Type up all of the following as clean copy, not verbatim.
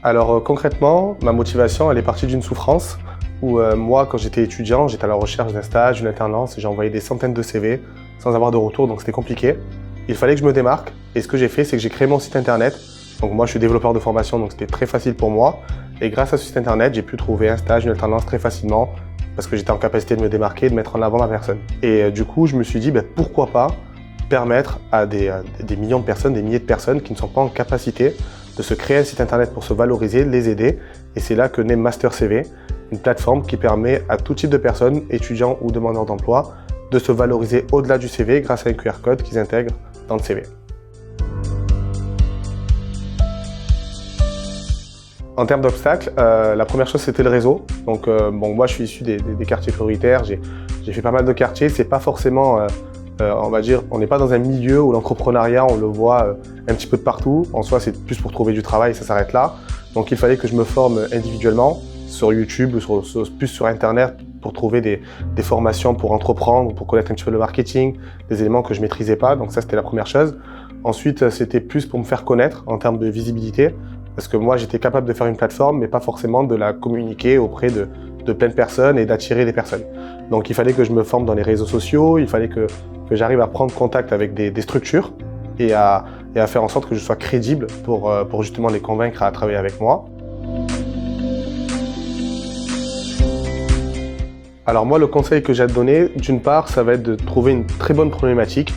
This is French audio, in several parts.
Alors concrètement, ma motivation, elle est partie d'une souffrance où moi, quand j'étais étudiant, j'étais à la recherche d'un stage, d'une alternance et j'ai envoyé des centaines de CV sans avoir de retour, donc c'était compliqué. Il fallait que je me démarque et ce que j'ai fait, c'est que j'ai créé mon site internet. Donc moi, je suis développeur de formation, donc c'était très facile pour moi. Et grâce à ce site internet, j'ai pu trouver un stage, une alternance très facilement parce que j'étais en capacité de me démarquer, de mettre en avant ma personne. Et du coup, je me suis dit, pourquoi pas permettre à des millions de personnes, des milliers de personnes qui ne sont pas en capacité de se créer un site internet pour se valoriser, de les aider. Et c'est là que naît Master CV, une plateforme qui permet à tout type de personnes, étudiants ou demandeurs d'emploi, de se valoriser au-delà du CV grâce à un QR code qu'ils intègrent dans le CV. En termes d'obstacles, la première chose c'était le réseau. Donc moi je suis issu des quartiers prioritaires, j'ai fait pas mal de quartiers, c'est pas forcément, on va dire, on n'est pas dans un milieu où l'entrepreneuriat on le voit un petit peu de partout. En soi c'est plus pour trouver du travail, ça s'arrête là. Donc il fallait que je me forme individuellement sur YouTube, plus sur internet pour trouver des formations pour entreprendre, pour connaître un petit peu le marketing, des éléments que je maîtrisais pas. Donc ça c'était la première chose. Ensuite c'était plus pour me faire connaître en termes de visibilité. Parce que moi, j'étais capable de faire une plateforme, mais pas forcément de la communiquer auprès de plein de personnes et d'attirer des personnes. Donc, il fallait que je me forme dans les réseaux sociaux, il fallait que j'arrive à prendre contact avec des structures et à faire en sorte que je sois crédible pour justement les convaincre à travailler avec moi. Alors moi, le conseil que j'ai à te donner, d'une part, ça va être de trouver une très bonne problématique.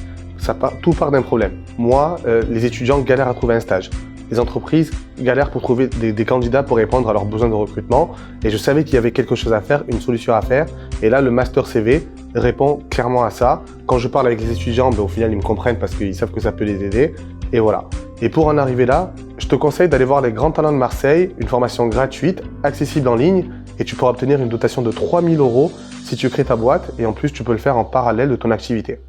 Tout part d'un problème. Moi, les étudiants galèrent à trouver un stage. Les entreprises galèrent pour trouver des candidats pour répondre à leurs besoins de recrutement. Et je savais qu'il y avait quelque chose à faire, une solution à faire. Et là, le Master CV répond clairement à ça. Quand je parle avec les étudiants, au final, ils me comprennent parce qu'ils savent que ça peut les aider. Et voilà. Et pour en arriver là, je te conseille d'aller voir les Grands Talents de Marseille, une formation gratuite, accessible en ligne. Et tu pourras obtenir une dotation de 3 000 € si tu crées ta boîte. Et en plus, tu peux le faire en parallèle de ton activité.